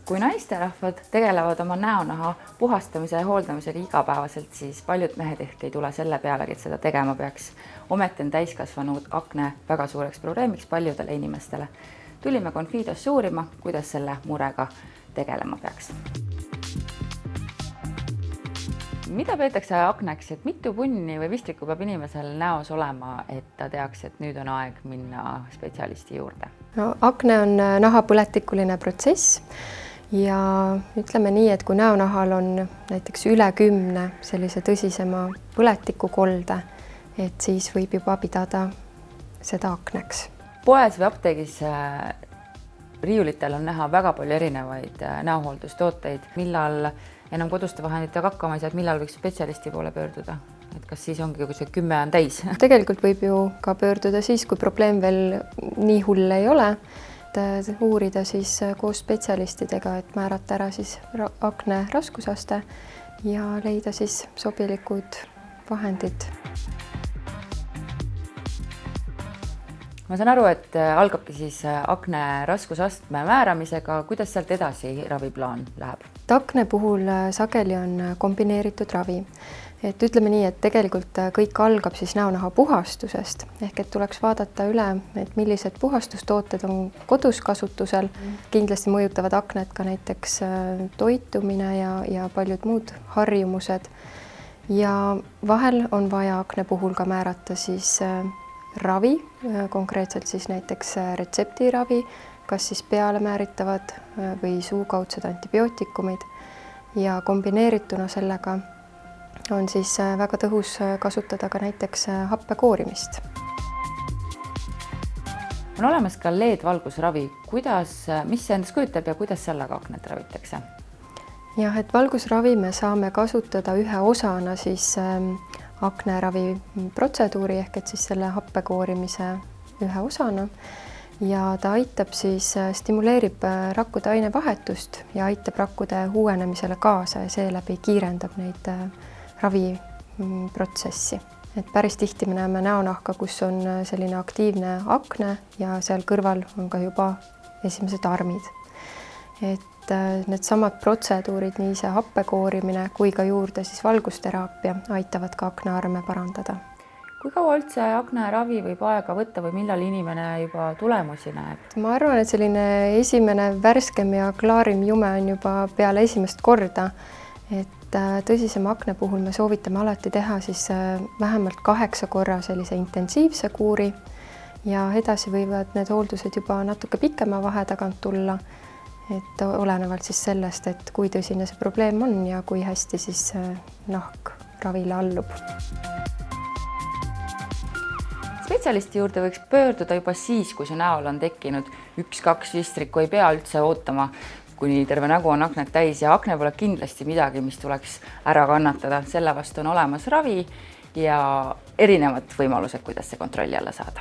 Kui naisterahvad tegelevad oma näonaha puhastamise ja hooldamisega igapäevaselt, siis paljud mehed ehk ei tule selle pealegi, et seda tegema peaks. Ometi on täiskasvanud akne väga suureks probleemiks paljudele inimestele. Tulime Confidosse uurima, kuidas selle murega tegelema peaks. Mida peetakse akneks, et mitu punni või vistriku peab inimesel näos olema, et ta teaks, et nüüd on aeg minna spetsialisti juurde? No, akne on nahapõletikuline protsess ja ütleme nii, et kui näonahal on näiteks üle 10 sellise tõsisema põletikukolde, et siis võib juba pidada seda akneks. Poes või apteegis riiulitel on näha väga palju erinevaid näohooldustooteid, millal enam koduste vahenditega hakkama ei saa, et millal võiks spetsialisti poole pöörduda? Et kas siis ongi, kui see 10 on täis? Tegelikult võib ju ka pöörduda siis, kui probleem veel nii hull ei ole, et uurida siis koos spetsialistidega, et määrata ära siis akne raskusaste ja leida siis sobilikud vahendid. Ma saan aru, et algabki siis akne raskusastme määramisega. Kuidas sealt edasi raviplaan läheb? Akne puhul sageli on kombineeritud ravi. Et ütleme nii, et tegelikult kõik algab siis näonaha puhastusest. Ehk et tuleks vaadata üle, et millised puhastustooted on kodus kasutusel. Kindlasti mõjutavad aknet ka näiteks toitumine ja paljud muud harjumused. Ja vahel on vaja akne puhul ka määrata siis ravi, konkreetselt siis näiteks retseptiravi, kas siis peale määritavad või suukaudsed antibiootikumid ja kombineerituna sellega on siis väga tõhus kasutada ka näiteks happekoorimist. On olemas ka LED-valgusravi. Mis see endast kujutab ja kuidas sellega aknet ravitakse? Jah, et valgusravi me saame kasutada ühe osana siis akneravi protseduuri ehk et siis selle happekoorimise ühe osana ja ta aitab siis, stimuleerib rakkude ainevahetust ja aitab rakkude uuenemisele kaasa ja seeläbi kiirendab neid raviprotsessi. Et päris tihti me näeme näonahka, kus on selline aktiivne akne ja seal kõrval on ka juba esimesed armid. Et need samad protseduurid, nii see happekoorimine kui ka juurde siis valgusteraapia aitavad ka aknearme parandada. Kui kaua üldse akneravi võib aega võtta või millal inimene juba tulemusi näeb? Ma arvan, et selline esimene värskem ja klaarim jume on juba peale esimest korda. Et tõsisema akne puhul me soovitame alati teha siis vähemalt 8 korra sellise intensiivse kuuri ja edasi võivad need hooldused juba natuke pikema vahe tagant tulla, et olenevalt siis sellest, et kui tõsine see probleem on ja kui hästi siis nahk ravile allub. Spetsialisti juurde võiks pöörduda juba siis, kui see näol on tekkinud 1-2 vistrikku, ei pea üldse ootama, kuni terve nägu on aknet täis ja akne pole kindlasti midagi, mis tuleks ära kannatada. Selle vastu on olemas ravi ja erinevad võimalused, kuidas see kontrolli alla saada.